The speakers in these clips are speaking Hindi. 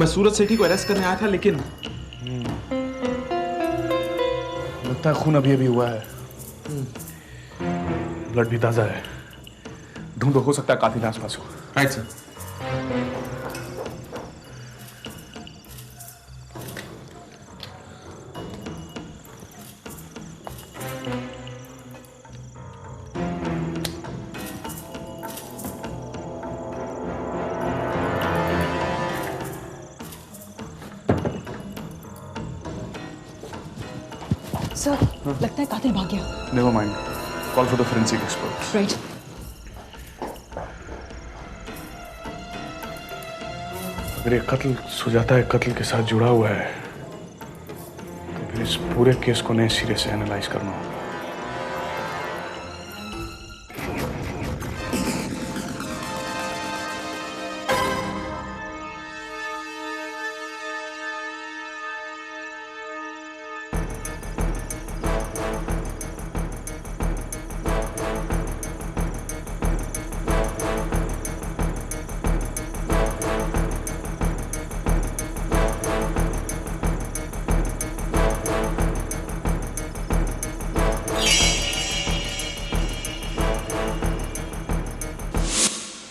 मैं सूरज सेठी को अरेस्ट करने आया था, लेकिन लगता है खून अभी अभी हुआ है। ब्लड भी ताजा है। ढूंढो, हो सकता है कातिल आसपास हो। Right sir. सर, लगता है कातिल भाग गया। Never mind, call for the forensic expert. Right. अगर ये कत्ल सुजाता के कत्ल के साथ जुड़ा हुआ है तो फिर इस पूरे केस को नए सिरे से एनालाइज करना होगा।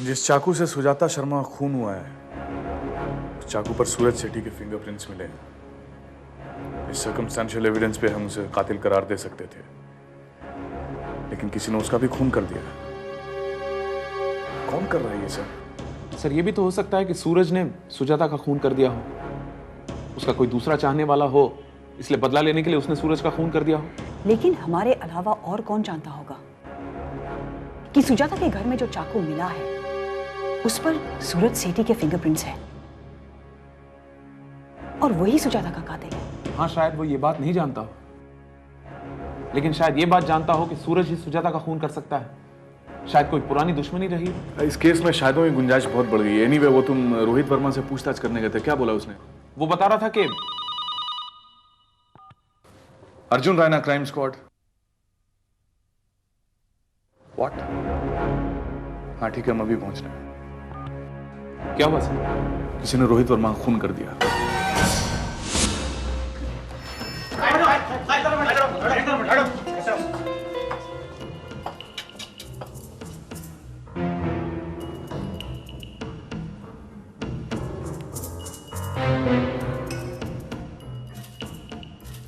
जिस चाकू से सुजाता शर्मा का खून हुआ है, उस चाकू पर सूरज सेठी के फिंगरप्रिंट्स मिले हैं। इस सर्कमस्टेंशियल एविडेंस पे हम उसे कातिल करार दे सकते थे, लेकिन किसी ने उसका भी खून कर दिया। कौन कर रहा है ये सब? सर, ये भी तो हो सकता है कि सूरज ने सुजाता का खून कर दिया हो। उसका कोई दूसरा चाहने वाला हो, इसलिए बदला लेने के लिए उसने सूरज का खून कर दिया हो। लेकिन हमारे अलावा और कौन जानता होगा कि सुजाता के घर में जो चाकू मिला है उस पर सूरज सेठी के फिंगरप्रिंट्स हैं और वही सुजाता का कातिल है। हाँ, शायद वो ये बात नहीं जानता हो, लेकिन शायद ये बात जानता हो कि सूरज ही सुजाता का खून कर सकता है। शायद कोई पुरानी दुश्मनी रही। इस केस में शायदों की गुंजाइश बहुत बढ़ गई है। एनीवे, वो तुम रोहित वर्मा से पूछताछ करने गए थे, क्या बोला उसने? वो बता रहा था कि Arjun Raina, crime squad. What? हाँ ठीक है, हम अभी पहुंच रहे हैं। क्या हुआ सर? किसी ने रोहित वर्मा का खून कर दिया।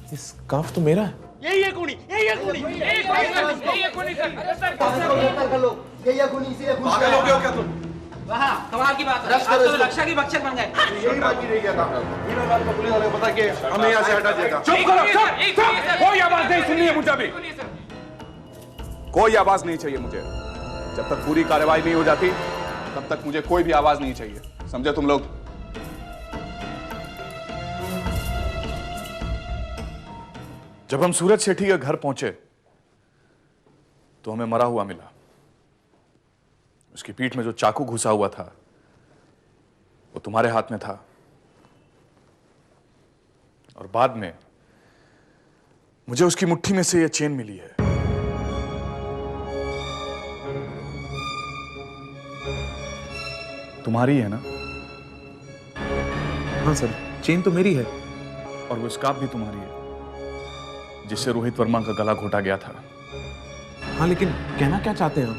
ये स्कार्फ तो मेरा है। यही है खूनी, यही है खूनी, यही है खूनी सर। कर लो, यही है खूनी, इसीलिए खून पागल हो गए हो क्या तुम? वाह, कमाल की बात है। आप तो रक्षा की भक्षक बन गए। यही बात की रही क्या था? बिना बात का पुलिस वाले को पता कि हमें यहाँ से हटा देता। चुप करो, चुप। कोई आवाज नहीं सुननी है मुझे अभी। कोई आवाज नहीं चाहिए मुझे। जब तक पूरी कार्रवाई नहीं हो जाती तब तक मुझे कोई भी आवाज नहीं चाहिए, समझे तुम लोग? जब हम सूरज सेठी के घर पहुंचे तो हमें मरा हुआ मिला। उसकी पीठ में जो चाकू घुसा हुआ था वो तुम्हारे हाथ में था, और बाद में मुझे उसकी मुट्ठी में से यह चेन मिली है। तुम्हारी है ना? हाँ सर, चेन तो मेरी है। और वो स्कार्फ भी तुम्हारी है जिससे रोहित वर्मा का गला घोटा गया था। हाँ, लेकिन कहना क्या चाहते हैं आप?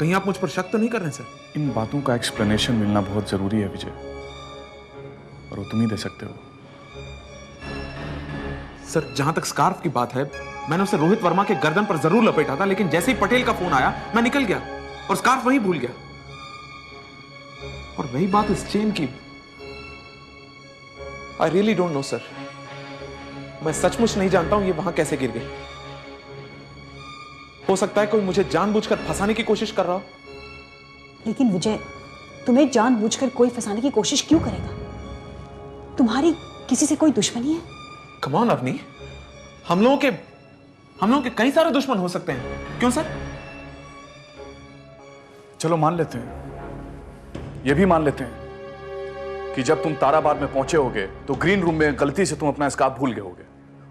कहीं आप मुझ पर शक तो नहीं कर रहे सर? इन बातों का एक्सप्लेनेशन मिलना बहुत जरूरी है विजय, और वो तुम ही दे सकते हो। सर, जहां तक स्कार्फ की बात है, मैंने उसे रोहित वर्मा के गर्दन पर जरूर लपेटा था, लेकिन जैसे ही पटेल का फोन आया मैं निकल गया और स्कार्फ वहीं भूल गया। और वही बात इस चेन की। I really don't know sir. मैं सचमुच नहीं जानता हूं ये वहां कैसे गिर गई। हो सकता है कोई मुझे जानबूझकर फंसाने की कोशिश कर रहा हो। लेकिन विजय, तुम्हें जानबूझकर कोई फंसाने की कोशिश क्यों करेगा? तुम्हारी किसी से कोई दुश्मनी है? कम ऑन अवनी, हम लोगों के कई सारे दुश्मन हो सकते हैं, क्यों सर? चलो मान लेते हैं, ये भी मान लेते हैं कि जब तुम ताराबाद में पहुंचे होगे तो ग्रीन रूम में गलती से तुम अपना स्कार्फ भूल गए होगे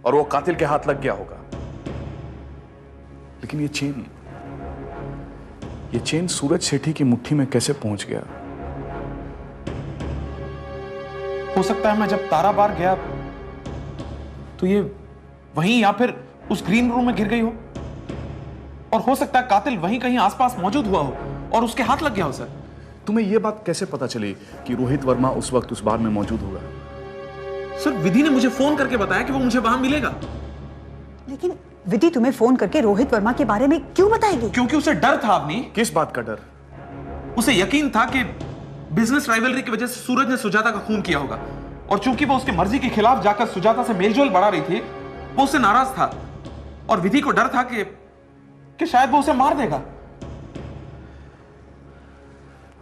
और वो कातिल के हाथ लग गया होगा। लेकिन ये चेन सूरज सेठी की मुट्ठी में कैसे पहुंच गया? हो सकता है मैं जब तारा बार गया तो ये वहीं या फिर उस ग्रीन रूम में गिर गई हो, और हो सकता है कातिल वहीं कहीं आसपास मौजूद हुआ हो और उसके हाथ लग गया हो। सर तुम्हें यह बात कैसे पता चली कि रोहित वर्मा उस वक्त उस बार में मौजूद होगा? सर विधि ने मुझे फोन करके बताया कि वो मुझे वहां मिलेगा। लेकिन विधि तुम्हें फोन करके रोहित वर्मा के बारे में क्यों बताएगी? क्योंकि उसे डर था। अपनी किस बात का डर? उसे यकीन था कि बिजनेस राइवलरी की वजह से सूरज ने सुजाता का खून किया होगा, और चूंकि वो उसकी मर्जी के खिलाफ जाकर सुजाता से मेलजोल बढ़ा रही थी, वो उससे नाराज था और विधि को डर था कि शायद वो उसे मार देगा।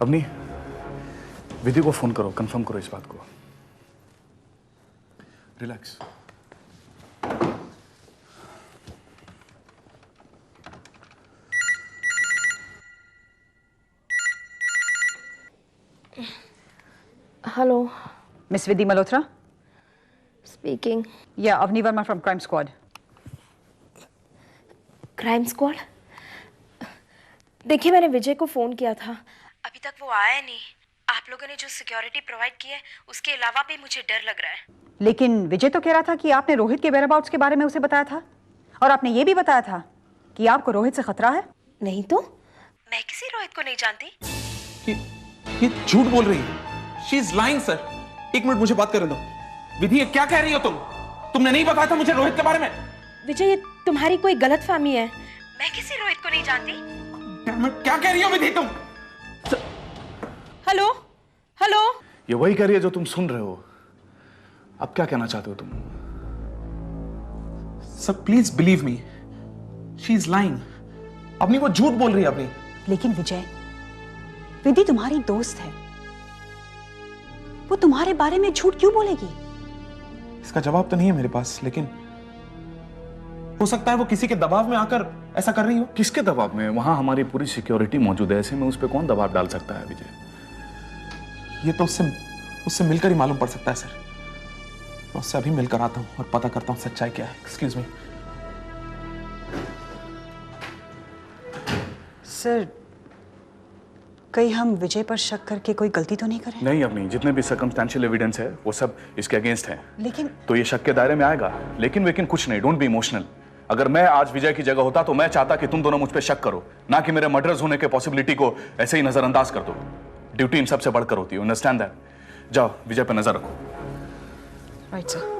अवनी, विधि को फोन करो, कंफर्म करो इस बात को। Relax. Hello, miss Vidhi Malhotra? Speaking. या Avani Verma from crime squad. Crime squad? देखिए, मैंने विजय को फोन किया था, अभी तक वो आया नहीं। आप लोगों ने जो सिक्योरिटी प्रोवाइड की है उसके अलावा भी मुझे डर लग रहा है। लेकिन विजय तो कह रहा था कि आपने रोहित के वेयरअबाउट्स के बारे में उसे बताया था, और आपने ये भी बताया था कि आपको रोहित से खतरा है। नहीं तो मैं किसी रोहित को नहीं जानती। ये झूठ बोल रही है। She is lying sir. एक मिनट मुझे बात करने दो। विधि, ये क्या कह रही हो तुम? तुमने नहीं बताया था मुझे रोहित के बारे में। विजय, ये तुम्हारी कोई गलतफहमी है, मैं किसी रोहित को नहीं जानती। क्या कह रही हो विधि तुम? हेलो हेलो, ये वही कह रही है जो तुम सुन रहे हो। अब क्या कहना चाहते हो तुम? Sir please believe me, she is lying. अपनी वो झूठ बोल रही है अपनी। लेकिन विजय, विधि तुम्हारी दोस्त है, वो तुम्हारे बारे में झूठ क्यों बोलेगी? इसका जवाब तो नहीं है मेरे पास, लेकिन हो सकता है वो किसी के दबाव में आकर ऐसा कर रही हो। किसके दबाव में? वहां हमारी पूरी सिक्योरिटी मौजूद है, ऐसे में उस पर कौन दबाव डाल सकता है विजय? ये तो उससे मिलकर ही मालूम पड़ सकता है सर। मैं उससे अभी मिलकर आता हूं और पता करता हूं सच्चाई क्या है। एक्सक्यूज मी सर, कहीं हम विजय पर शक करके कोई गलती तो नहीं करें? नहीं अपनी, जितने भी सर्कमस्टेंशियल एविडेंस है वो सब इसके अगेंस्ट है। लेकिन तो ये शक के दायरे में आएगा। लेकिन कुछ नहीं, डोंट बी इमोशनल। अगर मैं आज विजय की जगह होता तो मैं चाहता कि तुम दोनों मुझ पे शक करो, ना कि मेरे मर्डर्स होने के पॉसिबिलिटी को ऐसे ही नजरअंदाज कर दो। ड्यूटी इन सबसे बढ़कर होती है, अंडरस्टैंड दैट। जाओ विजय पे नजर रखो। Right sir.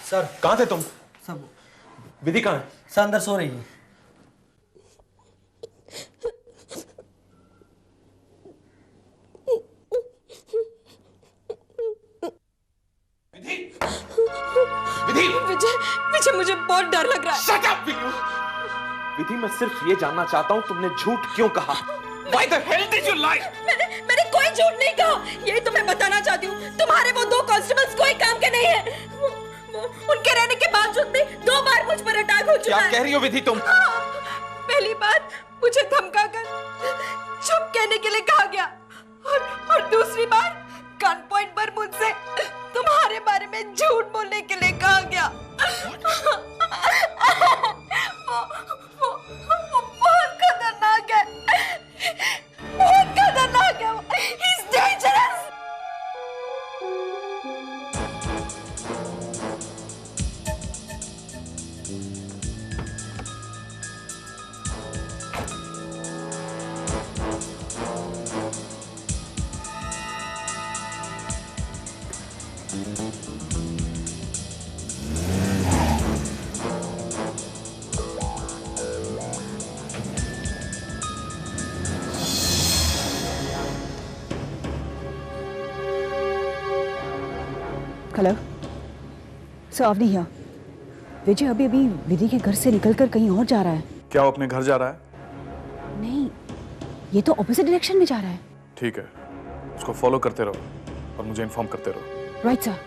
सर कहां थे तुम? सब विधि कहां है? सर अंदर सो रही है। विधि, विजय, विजय मुझे बहुत डर लग रहा है। Shut up, will you? विधि, मैं सिर्फ ये जानना चाहता हूं तुमने झूठ क्यों कहा? Why the hell did you lie? मैंने कोई झूठ नहीं कहा, यही तो मैं बताना चाहती हूँ। तुम्हारे वो 2 कांस्टेबल्स कोई काम के नहीं है। वो उनके रहने के बावजूद भी 2 बार मुझ पर अटैक हो चुका है। क्या कह रही हो विधि तुम? पहली बार मुझे धमकाकर चुप कहने के लिए कहा गया, और दूसरी बार गन पॉइंट पर मुझसे तुम्हारे बारे में झूठ बोलने के लिए कहा गया। वो बहुत खतरनाक है, बहुत खतरनाक है। He's dangerous. Hello sir, Avani here. Vijay अभी विधि के घर से निकलकर कहीं और जा रहा है। क्या वो अपने घर जा रहा है? नहीं, ये तो ऑपोजिट डायरेक्शन में जा रहा है। ठीक है, उसको फॉलो करते रहो। और मुझे इन्फॉर्म करते रहो। Right sir.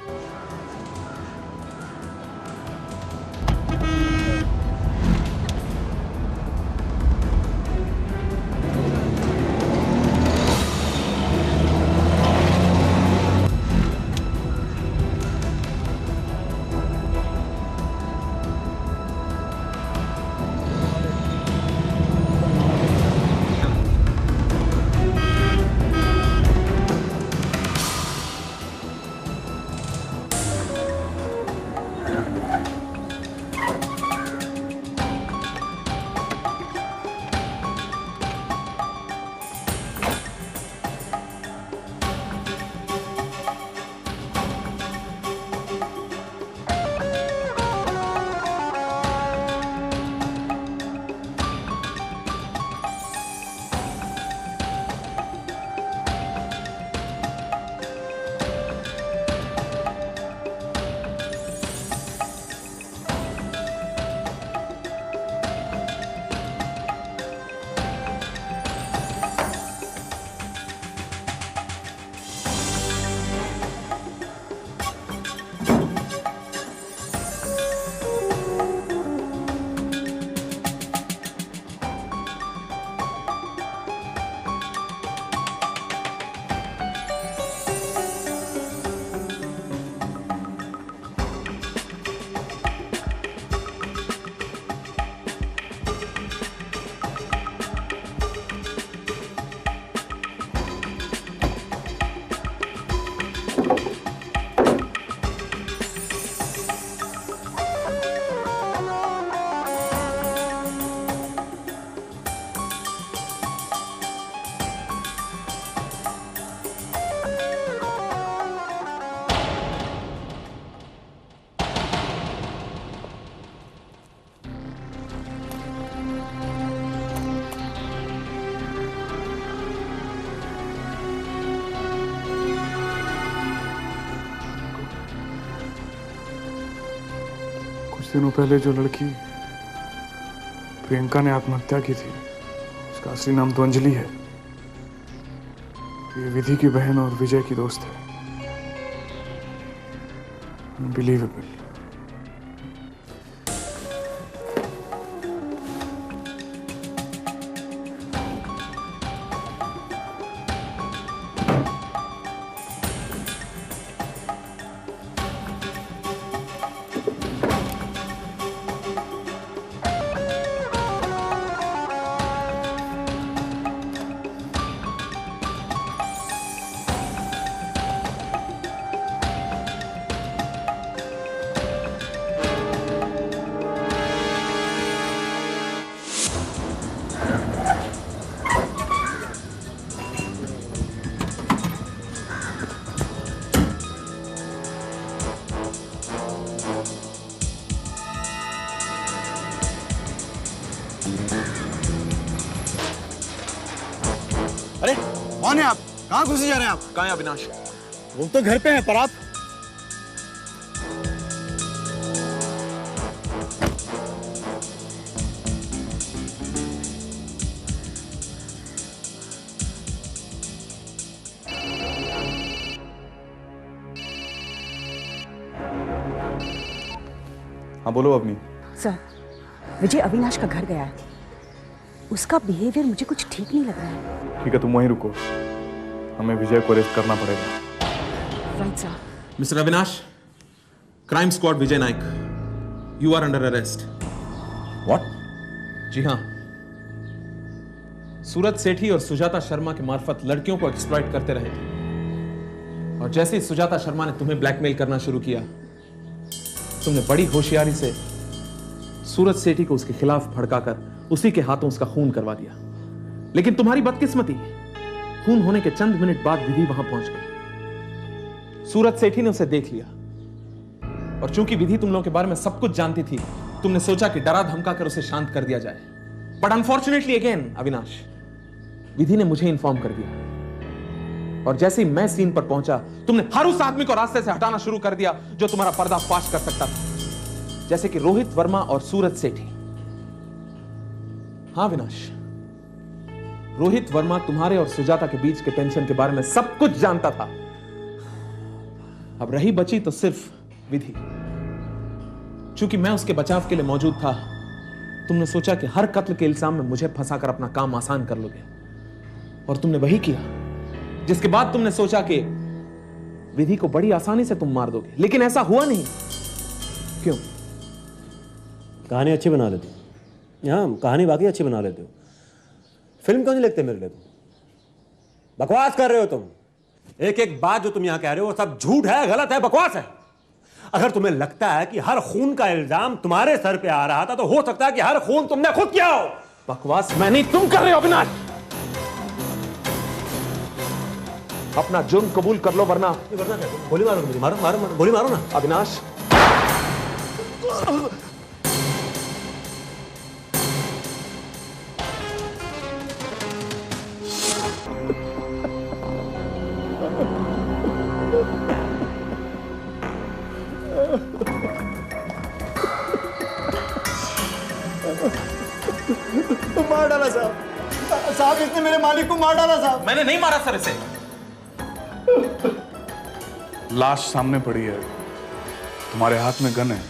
कुछ दिनों पहले जो लड़की प्रियंका ने आत्महत्या की थी, उसका असली नाम तो अंजलि है। ये विधि की बहन और विजय की दोस्त है। अनबिलीवेबल। अरे कौन है आप? कहाँ घुसे जा रहे हैं आप? कहाँ है अविनाश? वो तो घर पे है, पर आप? हाँ बोलो अवनी। सर, विजय अविनाश का घर गया है। उसका बिहेवियर मुझे कुछ ठीक नहीं लग रहा है। ठीक है, तुम वहीं रुको, हमें विजय को अरेस्ट करना पड़ेगा। Right sir. Mister Avinash, crime squad Vijay Nayak, you are under arrest. What? जी हाँ, सूरज सेठी और सुजाता शर्मा के मार्फत लड़कियों को एक्सप्लॉइट करते रहे थे, और जैसे ही सुजाता शर्मा ने तुम्हें ब्लैकमेल करना शुरू किया, तुमने बड़ी होशियारी से सूरज सेठी को उसके खिलाफ भड़काकर उसी के हाथों उसका खून करवा दिया। लेकिन तुम्हारी बदकिस्मती, खून होने के चंद मिनट बाद विधि वहां पहुंच गई। सूरज सेठी ने उसे देख लिया, और चूंकि विधि तुम लोगों के बारे में सब कुछ जानती थी, तुमने सोचा कि डरा धमका कर उसे शांत कर दिया जाए। बट अनफॉर्चुनेटली अगेन अविनाश, विधि ने मुझे इन्फॉर्म कर दिया, और जैसे ही मैं सीन पर पहुंचा, तुमने हर उस आदमी को रास्ते से हटाना शुरू कर दिया जो तुम्हारा पर्दाफाश कर सकता था, जैसे कि रोहित वर्मा और सूरज सेठी। हाँ अविनाश, रोहित वर्मा तुम्हारे और सुजाता के बीच के टेंशन के बारे में सब कुछ जानता था, अब रही बची तो सिर्फ विधि। चूंकि मैं उसके बचाव के लिए मौजूद था, तुमने सोचा कि हर कत्ल के इल्जाम में मुझे फंसाकर अपना काम आसान कर लोगे, और तुमने वही किया। जिसके बाद तुमने सोचा कि विधि को बड़ी आसानी से तुम मार दोगे, लेकिन ऐसा हुआ नहीं। क्यों? कहानी अच्छी बना लेते हो। हाँ, कहानी बाकी अच्छी बना लेते हो। फिल्म क्यों नहीं लिखते मेरे लिए तुम? बकवास कर रहे हो तुम। एक एक बात जो तुम यहां कह रहे हो वो सब झूठ है, गलत है, बकवास है। अगर तुम्हें लगता है कि हर खून का इल्जाम तुम्हारे सर पे आ रहा था, तो हो सकता है कि हर खून तुमने खुद किया हो। बकवास मैं नहीं, तुम कर रहे हो अविनाश। अपना जुर्म कबूल कर लो, वरना गोली मारो मुझे, मारो मारो मारो, गोली मारो ना अविनाश। तो मार डाला साहब। साहब इसने मेरे मालिक को मार डाला साहब। मैंने नहीं मारा सर इसे। लाश सामने पड़ी है, तुम्हारे हाथ में गन है,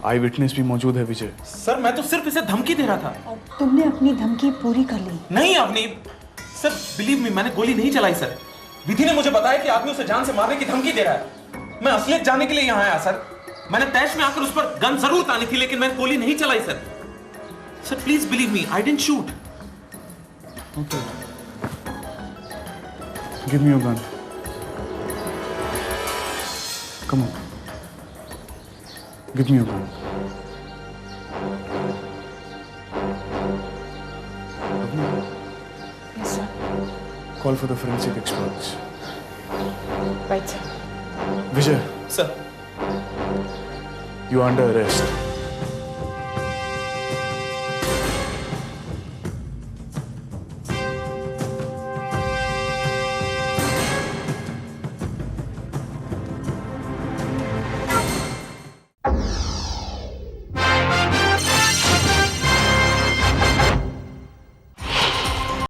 आई विटनेस भी मौजूद है विजय। सर मैं तो सिर्फ इसे धमकी दे रहा था। तुमने अपनी धमकी पूरी कर ली। नहीं अवनीत, सर बिलीव मी, मैंने गोली नहीं चलाई सर। विधि ने मुझे बताया कि आदमी उसे जान से मारने की धमकी दे रहा है। मैं असलियत जानने के लिए यहाँ आया सर। मैंने तैश में आकर उस पर गन जरूर तानी थी, लेकिन मैंने गोली नहीं चलाई sir. Sir please believe me, I didn't shoot. Okay. Give me your gun. Come on. Give me your gun. Yes, sir. Call for the forensic experts. Right, sir. Vijay, sir you are under arrest.